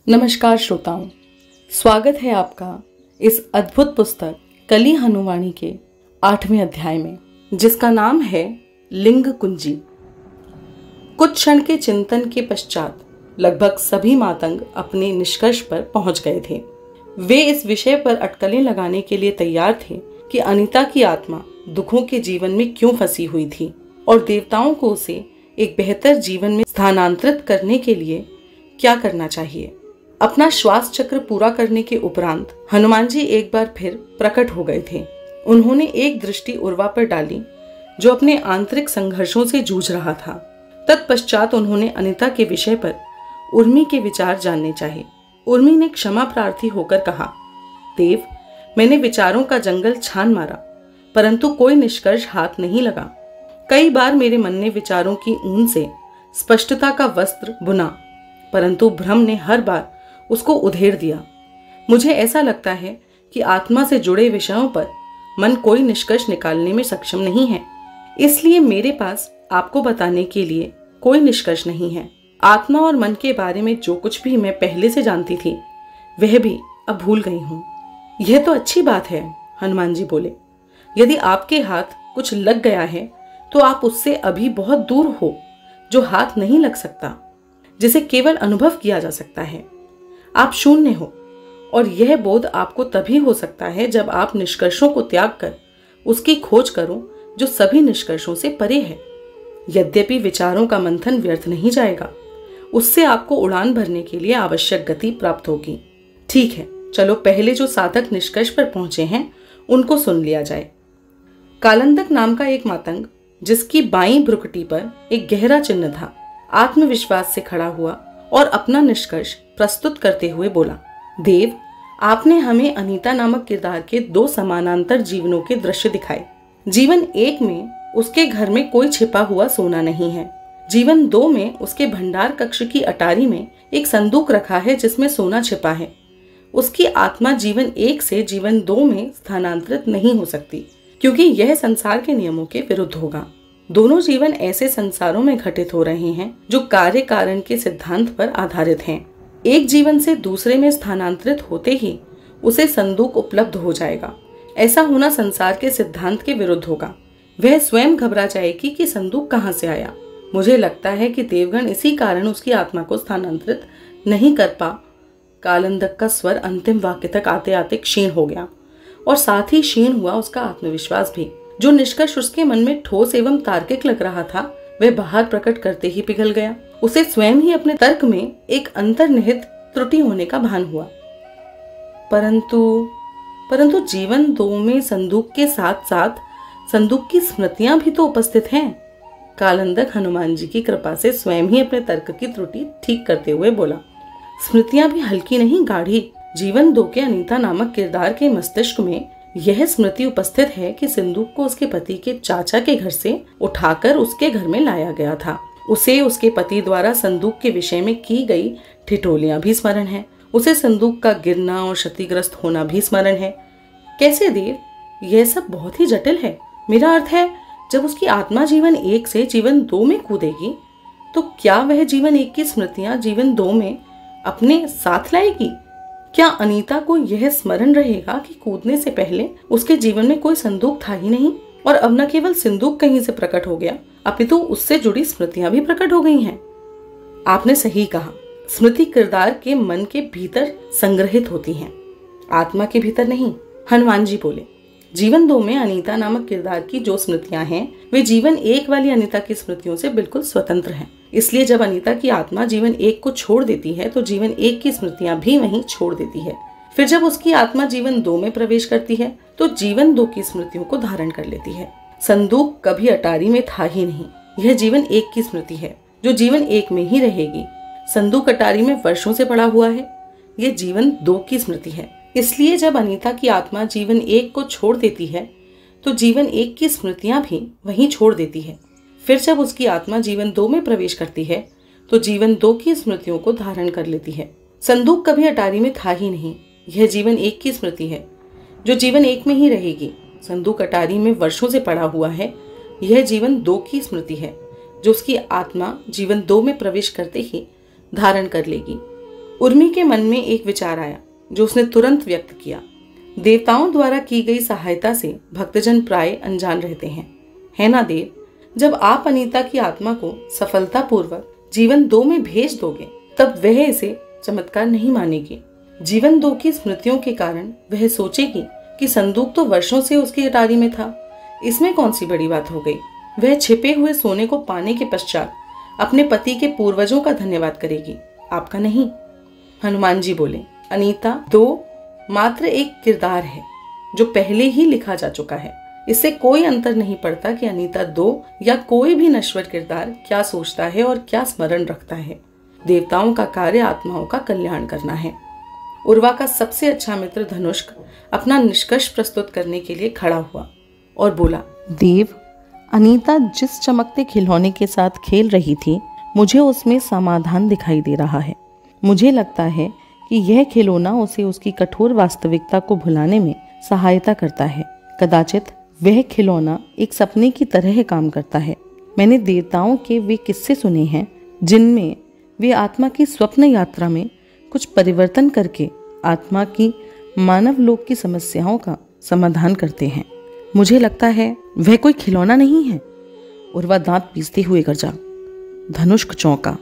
नमस्कार श्रोताओं, स्वागत है आपका इस अद्भुत पुस्तक कली हनुवाणी के 8वें अध्याय में, जिसका नाम है लिंग कुंजी। कुछ क्षण के चिंतन के पश्चात लगभग सभी मातंग अपने निष्कर्ष पर पहुंच गए थे। वे इस विषय पर अटकलें लगाने के लिए तैयार थे कि अनीता की आत्मा दुखों के जीवन में क्यों फंसी हुई थी और देवताओं को उसे एक बेहतर जीवन में स्थानांतरित करने के लिए क्या करना चाहिए। अपना श्वास चक्र पूरा करने के उपरांत हनुमान जी एक बार फिर प्रकट हो गए थे। उन्होंने एक दृष्टि उर्वा पर डाली, जो अपने आंतरिक संघर्षों से जूझ रहा था। तत्पश्चात उन्होंने अनीता के विषय पर उर्मी के विचार जानने चाहे। उर्मी ने क्षमा प्रार्थी होकर कहा, देव, मैंने विचारों का जंगल छान मारा, परंतु कोई निष्कर्ष हाथ नहीं लगा। कई बार मेरे मन ने विचारों की ऊन से स्पष्टता का वस्त्र बुना, परंतु भ्रम ने हर बार उसको उधेड़ दिया। मुझे ऐसा लगता है कि आत्मा से जुड़े विषयों पर मन कोई निष्कर्ष निकालने में सक्षम नहीं है, इसलिए मेरे पास आपको बताने के लिए कोई निष्कर्ष नहीं है। आत्मा और मन के बारे में जो कुछ भी मैं पहले से जानती थी, वह भी अब भूल गई हूँ। यह तो अच्छी बात है, हनुमान जी बोले। यदि आपके हाथ कुछ लग गया है तो आप उससे अभी बहुत दूर हो। जो हाथ नहीं लग सकता, जिसे केवल अनुभव किया जा सकता है, आप शून्य हो। और यह बोध आपको तभी हो सकता है जब आप निष्कर्षों को त्याग कर उसकी खोज करो जो सभी निष्कर्षों से परे है। यद्यपि विचारों का मंथन व्यर्थ नहीं जाएगा, उससे आपको उड़ान भरने के लिए आवश्यक गति प्राप्त होगी। ठीक है, चलो पहले जो साधक निष्कर्ष पर पहुंचे हैं उनको सुन लिया जाए। कालंदक नाम का एक मातंग, जिसकी बाईं भ्रुकुटी पर एक गहरा चिन्ह था, आत्मविश्वास से खड़ा हुआ और अपना निष्कर्ष प्रस्तुत करते हुए बोला, देव, आपने हमें अनीता नामक किरदार के 2 समानांतर जीवनों के दृश्य दिखाए। जीवन 1 में उसके घर में कोई छिपा हुआ सोना नहीं है। जीवन 2 में उसके भंडार कक्ष की अटारी में एक संदूक रखा है जिसमें सोना छिपा है। उसकी आत्मा जीवन 1 से जीवन 2 में स्थानांतरित नहीं हो सकती, क्योंकि यह संसार के नियमों के विरुद्ध होगा। दोनों जीवन ऐसे संसारों में घटित हो रहे हैं जो कार्य कारण के सिद्धांत पर आधारित हैं। एक जीवन से दूसरे में स्थानांतरित होते ही उसे संदूक उपलब्ध हो जाएगा। ऐसा होना संसार के सिद्धांत के विरुद्ध होगा। वह स्वयं घबरा जाएगी कि संदूक कहाँ से आया। मुझे लगता है कि देवगण इसी कारण उसकी आत्मा को स्थानांतरित नहीं कर पा। कालंदक का स्वर अंतिम वाक्य तक आते आते क्षीण हो गया और साथ ही क्षीण हुआ उसका आत्मविश्वास भी। जो निष्कर्ष उसके मन में ठोस एवं तार्किक लग रहा था, वह बाहर प्रकट करते ही पिघल गया। उसे स्वयं ही अपने तर्क में एक अंतर्निहित त्रुटि होने का भान हुआ। परंतु जीवन 2 में संदूक के साथ साथ संदूक की स्मृतियां भी तो उपस्थित हैं। कालंदक हनुमान जी की कृपा से स्वयं ही अपने तर्क की त्रुटि ठीक करते हुए बोला, स्मृतियां भी हल्की नहीं, गाढ़ी। जीवन 2 के अनीता नामक किरदार के मस्तिष्क में यह स्मृति उपस्थित है कि संदूक को उसके पति के चाचा के घर से उठाकर उसके घर में लाया गया था। उसे उसके पति द्वारा संदूक के विषय में की गई ठिठोलियां भी स्मरण है। उसे संदूक का गिरना और क्षतिग्रस्त होना भी स्मरण है। कैसे देव, यह सब बहुत ही जटिल है। मेरा अर्थ है, जब उसकी आत्मा जीवन 1 से जीवन 2 में कूदेगी, तो क्या वह जीवन 1 की स्मृतियां जीवन 2 में अपने साथ लाएगी? क्या अनीता को यह स्मरण रहेगा कि कूदने से पहले उसके जीवन में कोई संदूक था ही नहीं, और अब न केवल संदूक कहीं से प्रकट हो गया, अपितु उससे जुड़ी स्मृतियां भी प्रकट हो गई हैं? आपने सही कहा। स्मृति किरदार के मन के भीतर संग्रहित होती हैं, आत्मा के भीतर नहीं। हनुमान जी बोले, जीवन 2 में अनीता नामक किरदार की जो स्मृतियां हैं, वे जीवन 1 वाली अनीता की स्मृतियों से बिल्कुल स्वतंत्र हैं। इसलिए जब अनीता की आत्मा जीवन 1 को छोड़ देती है तो जीवन 1 की स्मृतियां भी वहीं छोड़ देती है। फिर जब उसकी आत्मा जीवन 2 में प्रवेश करती है तो जीवन 2 की स्मृतियों को धारण कर लेती है। संदूक कभी अटारी में था ही नहीं। यह जीवन 1 की स्मृति है जो जीवन 1 में ही रहेगी। संदूक अटारी में वर्षों से पड़ा हुआ है। यह जीवन 2 की स्मृति है। इसलिए जब अनीता की आत्मा जीवन 1 को छोड़ देती है तो जीवन 1 की स्मृतियां भी वहीं छोड़ देती है। फिर जब उसकी आत्मा जीवन 2 में प्रवेश करती है तो जीवन 2 की स्मृतियों को धारण कर लेती है। संदूक कभी अटारी में था ही नहीं। यह जीवन 1 की स्मृति है जो जीवन 1 में ही रहेगी। संदूक अटारी में वर्षों से पड़ा हुआ है। यह जीवन 2 की स्मृति है जो उसकी आत्मा जीवन 2 में प्रवेश करते ही धारण कर लेगी। उर्मी के मन में एक विचार आया जो उसने तुरंत व्यक्त किया। देवताओं द्वारा की गई सहायता से भक्तजन प्राय अनजान रहते हैं, है ना देव? जब आप अनीता की आत्मा को सफलतापूर्वक जीवन 2 में भेज दोगे तब वह इसे चमत्कार नहीं मानेगी। जीवन 2 की स्मृतियों के कारण वह सोचेगी कि संदूक तो वर्षों से उसकी अटारी में था, इसमें कौन सी बड़ी बात हो गई। वह छिपे हुए सोने को पाने के पश्चात अपने पति के पूर्वजों का धन्यवाद करेगी, आपका नहीं। हनुमान जी बोले, अनीता 2 मात्र एक किरदार है जो पहले ही लिखा जा चुका है। इससे कोई अंतर नहीं पड़ता कि अनीता 2 या कोई भी नश्वर किरदार क्या सोचता है और क्या स्मरण रखता है। देवताओं का कार्य आत्माओं का कल्याण करना है। उर्वा का सबसे अच्छा मित्र धनुष्क अपना निष्कर्ष प्रस्तुत करने के लिए खड़ा हुआ और बोला, देव, अनीता जिस चमकते खिलौने के साथ खेल रही थी, मुझे उसमें समाधान दिखाई दे रहा है। मुझे लगता है कि यह खिलौना उसे उसकी कठोर वास्तविकता को भुलाने में सहायता करता है। कदाचित वह खिलौना एक सपने की तरह काम करता है। मैंने देवताओं के वे किस्से सुने हैं जिनमें वे आत्मा की स्वप्न यात्रा में कुछ परिवर्तन करके आत्मा की मानव लोक की समस्याओं का समाधान करते हैं। मुझे लगता है वह कोई खिलौना नहीं है। उर्वा दांत पीसते हुए गरजा। धनुष्क चौंका।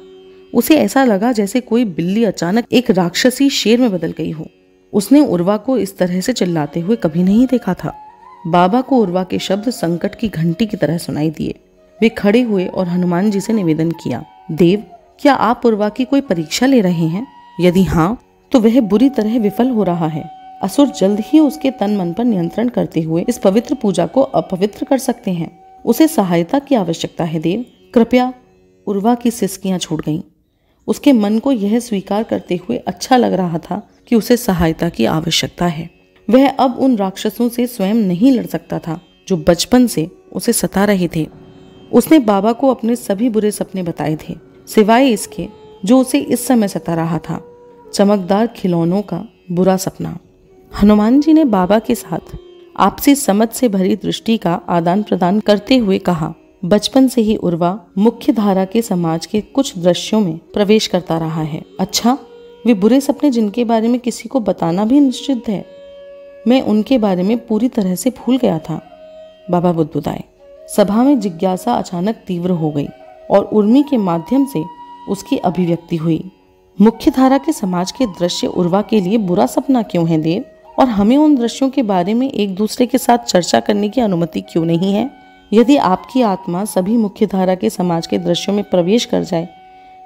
उसे ऐसा लगा जैसे कोई बिल्ली अचानक एक राक्षसी शेर में बदल गई हो। उसने उर्वा को इस तरह से चिल्लाते हुए कभी नहीं देखा था। बाबा को उर्वा के शब्द संकट की घंटी की तरह सुनाई दिए। वे खड़े हुए और हनुमान जी से निवेदन किया, देव, क्या आप उर्वा की कोई परीक्षा ले रहे हैं? यदि हाँ, तो वह बुरी तरह विफल हो रहा है। असुर जल्द ही उसके तन मन पर नियंत्रण करते हुए इस पवित्र पूजा को अपवित्र कर सकते हैं। उसे सहायता की आवश्यकता है देव, कृपया। उर्वा की सिसकियां छूट गईं। उसके मन को यह स्वीकार करते हुए अच्छा लग रहा था कि उसे सहायता की आवश्यकता है। वह अब उन राक्षसों से स्वयं नहीं लड़ सकता था जो बचपन से उसे सता रहे थे। उसने बाबा को अपने सभी बुरे सपने बताए थे, सिवाय इसके जो उसे इस समय सता रहा था, चमकदार खिलौनों का बुरा सपना। हनुमान जी ने बाबा के साथ आपसी समझ से भरी दृष्टि का आदान प्रदान करते हुए कहा, बचपन से ही उर्वा मुख्य धारा के समाज के कुछ दृश्यों में प्रवेश करता रहा है। अच्छा, वे बुरे सपने जिनके बारे में किसी को बताना भी निश्चित है, मैं उनके बारे में पूरी तरह से भूल गया था। बाबा बुदबुदाए। सभा में जिज्ञासा अचानक तीव्र हो गई और उर्मी के माध्यम से उसकी अभिव्यक्ति हुई। मुख्य धारा के समाज के दृश्य उर्वा के लिए बुरा सपना क्यों है देव? और हमें उन दृश्यों के बारे में एक दूसरे के साथ चर्चा करने की अनुमति क्यों नहीं है? यदि आपकी आत्मा सभी मुख्य धारा के समाज के दृश्यों में प्रवेश कर जाए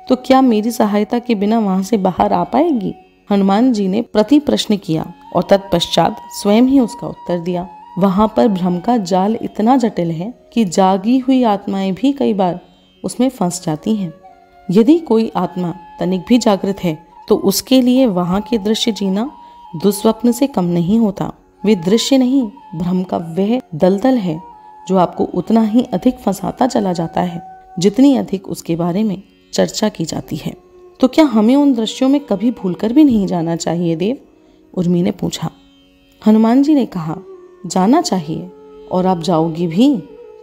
तो क्या मेरी सहायता के बिना वहां से बाहर आ पाएगी? हनुमान जी ने प्रति प्रश्न किया और तत्पश्चात स्वयं ही उसका उत्तर दिया। वहां पर भ्रम का जाल इतना जटिल है कि जागी हुई आत्माएं भी कई बार उसमें फंस जाती हैं। यदि कोई आत्मा तनिक भी जागृत है तो उसके लिए वहां के दृश्य जीना दुस्वप्न से कम नहीं होता। वे दृश्य नहीं, भ्रम का वह दलदल है जो आपको उतना ही अधिक फंसाता चला जाता है जितनी अधिक उसके बारे में चर्चा की जाती है। तो क्या हमें उन दृश्यों में कभी भूलकर भी नहीं जाना चाहिए देव? उर्मी ने पूछा। हनुमान जी ने कहा, जाना चाहिए और आप जाओगी भी,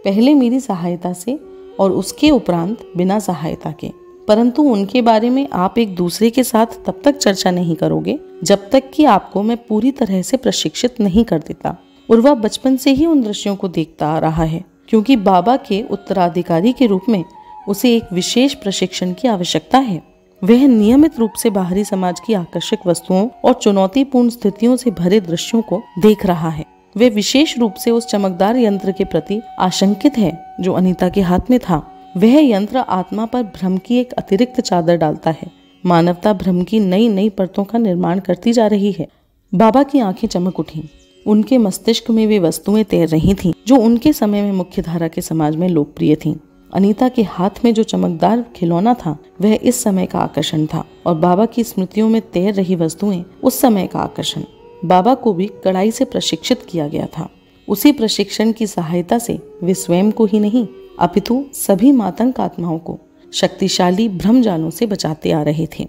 पहले मेरी सहायता से और उसके उपरांत बिना सहायता के। परंतु उनके बारे में आप एक दूसरे के साथ तब तक चर्चा नहीं करोगे जब तक कि आपको मैं पूरी तरह से प्रशिक्षित नहीं कर देता। उर्वा बचपन से ही उन दृश्यों को देखता आ रहा है क्योंकि बाबा के उत्तराधिकारी के रूप में उसे एक विशेष प्रशिक्षण की आवश्यकता है। वह नियमित रूप से बाहरी समाज की आकर्षक वस्तुओं और चुनौतीपूर्ण स्थितियों से भरे दृश्यों को देख रहा है। वह विशेष रूप से उस चमकदार यंत्र के प्रति आशंकित है जो अनीता के हाथ में था। वह यंत्र आत्मा पर भ्रम की एक अतिरिक्त चादर डालता है। मानवता भ्रम की नई नई परतों का निर्माण करती जा रही है। बाबा की आंखें चमक उठीं। उनके मस्तिष्क में वे वस्तुएं तैर रही थीं जो उनके समय में मुख्य धारा के समाज में लोकप्रिय थीं। अनीता के हाथ में जो चमकदार खिलौना था वह इस समय का आकर्षण था और बाबा की स्मृतियों में तैर रही वस्तुएं उस समय का आकर्षण। बाबा को भी कड़ाई से प्रशिक्षित किया गया था। उसी प्रशिक्षण की सहायता से वे स्वयं को ही नहीं अपितु सभी मातंग आत्माओं को शक्तिशाली भ्रम जालों से बचाते आ रहे थे।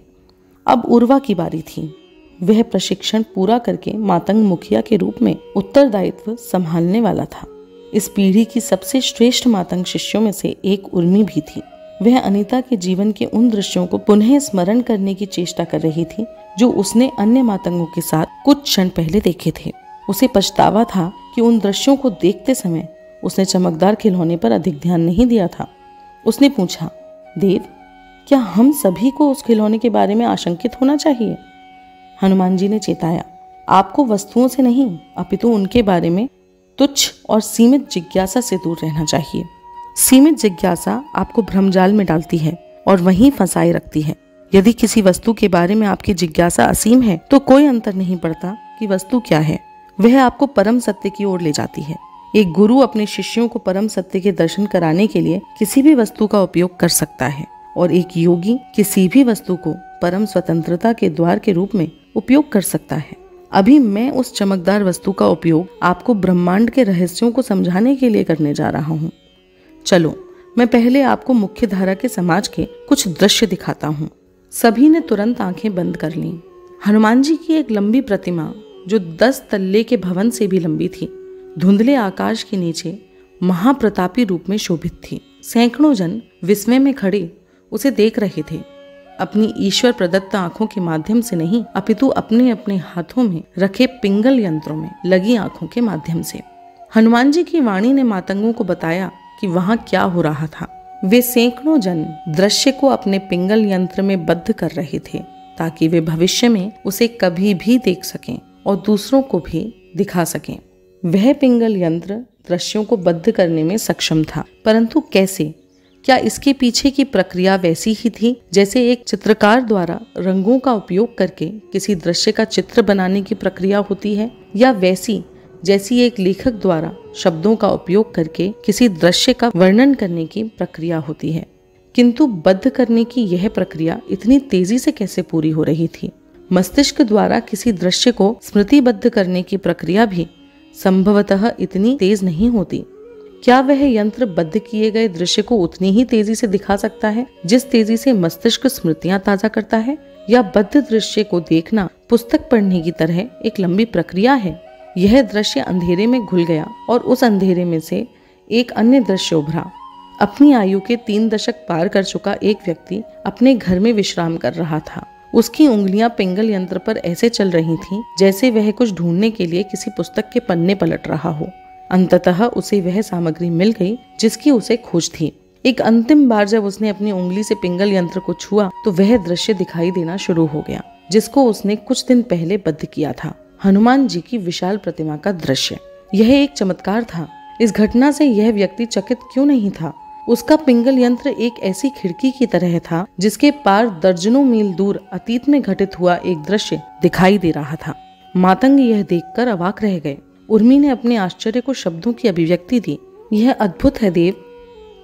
अब उर्वा की बारी थी। वह प्रशिक्षण पूरा करके मातंग मुखिया के रूप में उत्तरदायित्व संभालने वाला था। इस पीढ़ी की सबसे श्रेष्ठ मातंग शिष्यों में से एक उर्मी भी थी। वह अनीता के जीवन के उन दृश्यों को पुनः स्मरण करने की चेष्टा कर रही थी जो उसने अन्य मातंगों के साथ कुछ क्षण पहले देखे थे। उसे पछतावा था कि उन दृश्यों को देखते समय उसने चमकदार खिलौने पर अधिक ध्यान नहीं दिया था। उसने पूछा, देव, क्या हम सभी को उस खिलौने के बारे में आशंकित होना चाहिए? हनुमान जी ने चेताया, आपको वस्तुओं से नहीं अपितु उनके बारे में तुच्छ और सीमित जिज्ञासा से दूर रहना चाहिए। सीमित जिज्ञासा आपको भ्रमजाल में डालती है और वहीं फंसाए रखती है। यदि किसी वस्तु के बारे में आपकी जिज्ञासा असीम है तो कोई अंतर नहीं पड़ता कि वस्तु क्या है, वह आपको परम सत्य की ओर ले जाती है। एक गुरु अपने शिष्यों को परम सत्य के दर्शन कराने के लिए किसी भी वस्तु का उपयोग कर सकता है और एक योगी किसी भी वस्तु को परम स्वतंत्रता के द्वार के रूप में उपयोग कर सकता है। अभी मैं उस चमकदार वस्तु का उपयोग आपको ब्रह्मांड के रहस्यों को समझाने के लिए करने जा रहा हूँ। चलो, मैं पहले आपको मुख्य धारा के समाज के कुछ दृश्य दिखाता हूँ। सभी ने तुरंत आंखें बंद कर लीं। हनुमान जी की एक लंबी प्रतिमा जो 10 तल्ले के भवन से भी लंबी थी, धुंधले आकाश के नीचे महाप्रतापी रूप में शोभित थी। सैकड़ों जन विस्मय में खड़े उसे देख रहे थे, अपनी ईश्वर प्रदत्त आंखों के माध्यम से नहीं अपितु अपने अपने हाथों में रखे पिंगल यंत्रों में लगी आंखों के माध्यम से। हनुमान जी की वाणी ने मातंगों को बताया कि वहां क्या हो रहा था। वे सैकड़ों जन दृश्य को अपने पिंगल यंत्र में बद्ध कर रहे थे ताकि वे भविष्य में उसे कभी भी देख सकें और दूसरों को भी दिखा सकें। वह पिंगल यंत्र दृश्यों को बद्ध करने में सक्षम था, परंतु कैसे? क्या इसके पीछे की प्रक्रिया वैसी ही थी जैसे एक चित्रकार द्वारा रंगों का उपयोग करके किसी दृश्य का चित्र बनाने की प्रक्रिया होती है, या वैसी जैसी एक लेखक द्वारा शब्दों का उपयोग करके किसी दृश्य का वर्णन करने की प्रक्रिया होती है? किंतु बद्ध करने की यह प्रक्रिया इतनी तेजी से कैसे पूरी हो रही थी? मस्तिष्क द्वारा किसी दृश्य को स्मृतिबद्ध करने की प्रक्रिया भी संभवतः इतनी तेज नहीं होती। क्या वह यंत्र बद्ध किए गए दृश्य को उतनी ही तेजी से दिखा सकता है जिस तेजी से मस्तिष्क स्मृतियां ताजा करता है, या बद्ध दृश्य को देखना पुस्तक पढ़ने की तरह एक लंबी प्रक्रिया है? यह दृश्य अंधेरे में घुल गया और उस अंधेरे में से एक अन्य दृश्य उभरा। अपनी आयु के 3 दशक पार कर चुका एक व्यक्ति अपने घर में विश्राम कर रहा था। उसकी उंगलियां पिंगल यंत्र पर ऐसे चल रही थीं जैसे वह कुछ ढूंढने के लिए किसी पुस्तक के पन्ने पलट रहा हो। अंततः उसे वह सामग्री मिल गई जिसकी उसे खोज थी। एक अंतिम बार जब उसने अपनी उंगली से पिंगल यंत्र को छुआ तो वह दृश्य दिखाई देना शुरू हो गया जिसको उसने कुछ दिन पहले बद्ध किया था। हनुमान जी की विशाल प्रतिमा का दृश्य। यह एक चमत्कार था। इस घटना से यह व्यक्ति चकित क्यों नहीं था? उसका पिंगल यंत्र एक ऐसी खिड़की की तरह था जिसके पार दर्जनों मील दूर अतीत में घटित हुआ एक दृश्य दिखाई दे रहा था। मातंग यह देखकर अवाक रह गए। उर्मी ने अपने आश्चर्य को शब्दों की अभिव्यक्ति दी। यह अद्भुत है देव।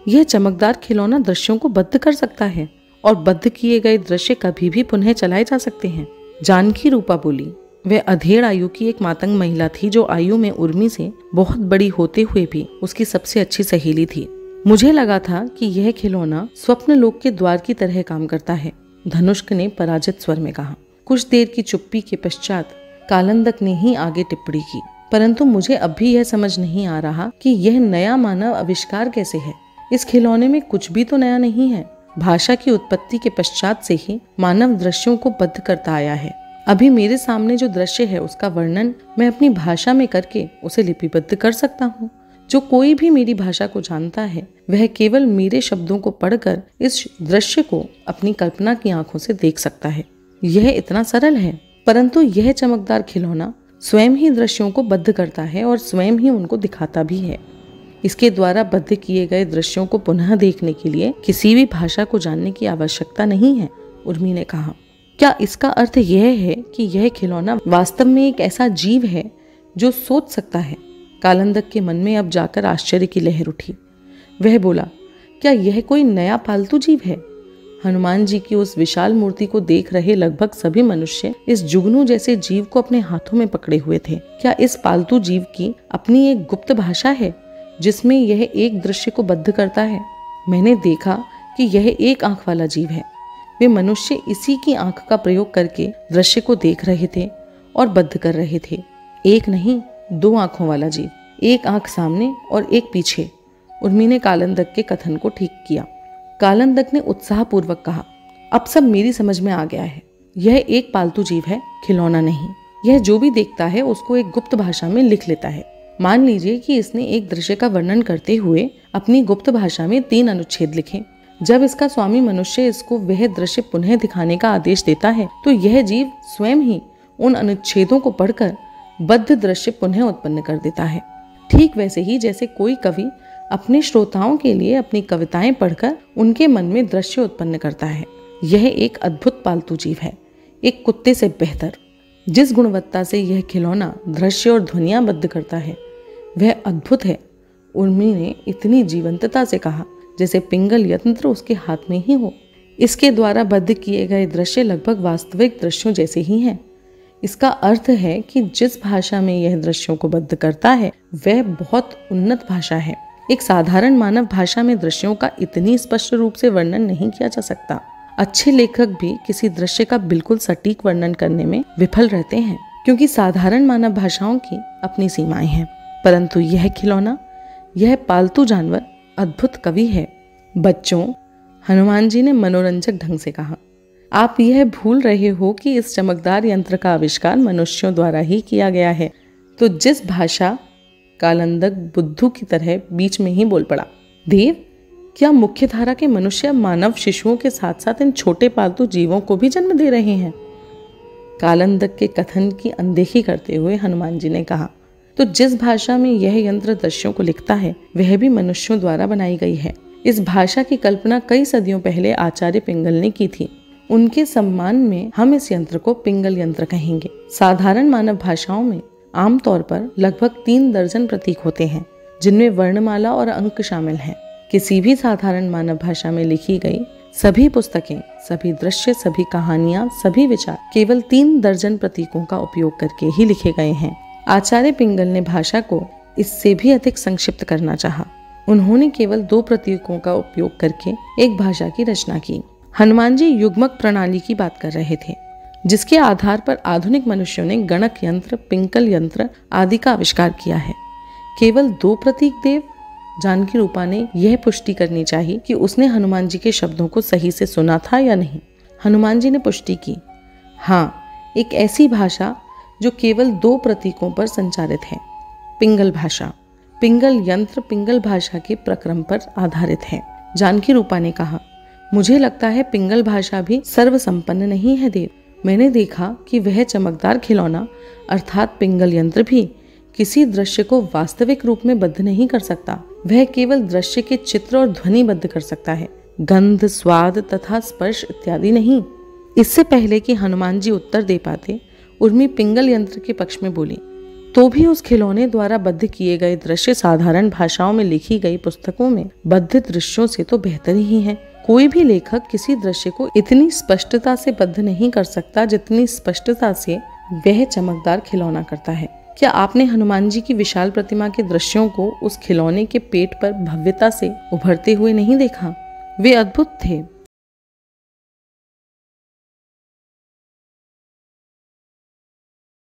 यह चमकदार खिलौना दृश्यों को बद्ध कर सकता है और बद्ध किए गए दृश्य कभी भी पुनः चलाए जा सकते हैं। जानकी रूपा बोली। वह अधेड़ आयु की एक मातंग महिला थी जो आयु में उर्मी से बहुत बड़ी होते हुए भी उसकी सबसे अच्छी सहेली थी। मुझे लगा था कि यह खिलौना स्वप्न लोक के द्वार की तरह काम करता है, धनुष्क ने पराजित स्वर में कहा। कुछ देर की चुप्पी के पश्चात कालंदक ने ही आगे टिप्पणी की, परंतु मुझे अब भी यह समझ नहीं आ रहा कि यह नया मानव आविष्कार कैसे है। इस खिलौने में कुछ भी तो नया नहीं है। भाषा की उत्पत्ति के पश्चात से ही मानव दृश्यों को बद्ध करता आया है। अभी मेरे सामने जो दृश्य है उसका वर्णन मैं अपनी भाषा में करके उसे लिपिबद्ध कर सकता हूँ। जो कोई भी मेरी भाषा को जानता है वह केवल मेरे शब्दों को पढ़कर इस दृश्य को अपनी कल्पना की आंखों से देख सकता है। यह इतना सरल है, परंतु यह चमकदार खिलौना स्वयं ही दृश्यों को बद्ध करता है और स्वयं ही उनको दिखाता भी है। इसके द्वारा बद्ध किए गए दृश्यों को पुनः देखने के लिए किसी भी भाषा को जानने की आवश्यकता नहीं है, उर्मी ने कहा। क्या इसका अर्थ यह है कि यह खिलौना वास्तव में एक ऐसा जीव है जो सोच सकता है? कालंदक के मन में अब जाकर आश्चर्य की लहर उठी। वह बोला, क्या यह कोई नया पालतू जीव है? हनुमान जी की उस विशाल मूर्ति को देख रहे लगभग सभी मनुष्य इस जुगनू जैसे जीव को अपने हाथों में पकड़े हुए थे। क्या इस पालतू जीव की अपनी एक गुप्त भाषा है जिसमें यह एक दृश्य को बद्ध करता है? मैंने देखा कि यह एक आंख वाला जीव है। वे मनुष्य इसी की आंख का प्रयोग करके दृश्य को देख रहे थे और बद्ध कर रहे थे। एक नहीं, 2 आंखों वाला जीव, एक आंख सामने और एक पीछे। उर्मी ने कालंदक के कथन को ठीक किया। कालंदक ने उत्साहपूर्वक कहा, अब सब मेरी समझ में आ गया है। यह एक पालतू जीव है, खिलौना नहीं। यह जो भी देखता है उसको एक गुप्त भाषा में लिख लेता है। मान लीजिए कि इसने एक दृश्य का वर्णन करते हुए अपनी गुप्त भाषा में 3 अनुच्छेद लिखे। जब इसका स्वामी मनुष्य इसको वह दृश्य पुनः दिखाने का आदेश देता है तो यह जीव स्वयं ही उन अनुच्छेदों को पढ़कर बद्ध दृश्य पुनः उत्पन्न कर देता है। ठीक वैसे ही जैसे कोई कवि अपने श्रोताओं के लिए अपनी कविताएं पढ़कर उनके मन में दृश्य उत्पन्न करता है। यह एक अद्भुत पालतू जीव है, एक कुत्ते से बेहतर। जिस गुणवत्ता से यह खिलौना दृश्य और ध्वनियां बद्ध करता है वह अद्भुत है। उर्मी ने इतनी जीवंतता से कहा जैसे पिंगल यंत्र उसके हाथ में ही हो। इसके द्वारा बद्ध किए गए दृश्य लगभग वास्तविक दृश्यों जैसे ही हैं। इसका अर्थ है कि जिस भाषा में यह दृश्यों को बद्ध करता है वह बहुत उन्नत भाषा है। एक साधारण मानव भाषा में दृश्यों का इतनी स्पष्ट रूप से वर्णन नहीं किया जा सकता। अच्छे लेखक भी किसी दृश्य का बिल्कुल सटीक वर्णन करने में विफल रहते हैं, क्योंकि साधारण मानव भाषाओं की अपनी सीमाएं हैं। परंतु यह खिलौना, यह पालतू जानवर अद्भुत कवि है। बच्चों, हनुमान जी ने मनोरंजक ढंग से कहा, आप यह भूल रहे हो कि इस चमकदार यंत्र का आविष्कार मनुष्यों द्वारा ही किया गया है। तो जिस भाषा, कालंदक बुद्धू की तरह बीच में ही बोल पड़ा, देव, क्या मुख्य धारा के मनुष्य मानव शिशुओं के साथ साथ इन छोटे पालतू जीवों को भी जन्म दे रहे हैं? कालंदक के कथन की अनदेखी करते हुए हनुमान जी ने कहा, तो जिस भाषा में यह यंत्र दृश्यों को लिखता है वह भी मनुष्यों द्वारा बनाई गई है। इस भाषा की कल्पना कई सदियों पहले आचार्य पिंगल ने की थी। उनके सम्मान में हम इस यंत्र को पिंगल यंत्र कहेंगे। साधारण मानव भाषाओं में आमतौर पर लगभग 3 दर्जन प्रतीक होते हैं, जिनमें वर्णमाला और अंक शामिल हैं। किसी भी साधारण मानव भाषा में लिखी गई सभी पुस्तकें, सभी दृश्य, सभी कहानियां, सभी विचार केवल 3 दर्जन प्रतीकों का उपयोग करके ही लिखे गए हैं। आचार्य पिंगल ने भाषा को इससे भी अधिक संक्षिप्त करना चाहा। उन्होंने केवल 2 प्रतीकों का उपयोग करके एक भाषा की रचना की। हनुमान जी युग्मक प्रणाली की बात कर रहे थे, जिसके आधार पर आधुनिक मनुष्यों ने गणक यंत्र, पिंगल यंत्र आदि का आविष्कार किया है। केवल 2 प्रतीक देव? जानकी रूपा ने यह पुष्टि करनी चाहिए कि उसने हनुमान जी के शब्दों को सही से सुना था या नहीं। हनुमान जी ने पुष्टि की, हाँ, एक ऐसी भाषा जो केवल 2 प्रतीकों पर संचालित है, पिंगल भाषा। पिंगल यंत्र पिंगल भाषा के प्रक्रम पर आधारित है। जानकी रूपा ने कहा, मुझे लगता है पिंगल भाषा भी सर्वसंपन्न नहीं है देव। मैंने देखा कि वह चमकदार खिलौना अर्थात पिंगल यंत्र भी किसी दृश्य को वास्तविक रूप में बद्ध नहीं कर सकता। वह केवल दृश्य के चित्र और ध्वनि बद्ध कर सकता है, गंध, स्वाद तथा स्पर्श इत्यादि नहीं। इससे पहले कि हनुमान जी उत्तर दे पाते, उर्मी पिंगल यंत्र के पक्ष में बोली, तो भी उस खिलौने द्वारा बद्ध किए गए दृश्य साधारण भाषाओं में लिखी गई पुस्तकों में बद्ध दृश्यों से तो बेहतर ही हैं। कोई भी लेखक किसी दृश्य को इतनी स्पष्टता से बद्ध नहीं कर सकता जितनी स्पष्टता से वह चमकदार खिलौना करता है। क्या आपने हनुमान जी की विशाल प्रतिमा के दृश्यों को उस खिलौने के पेट पर भव्यता से उभरते हुए नहीं देखा? वे अद्भुत थे,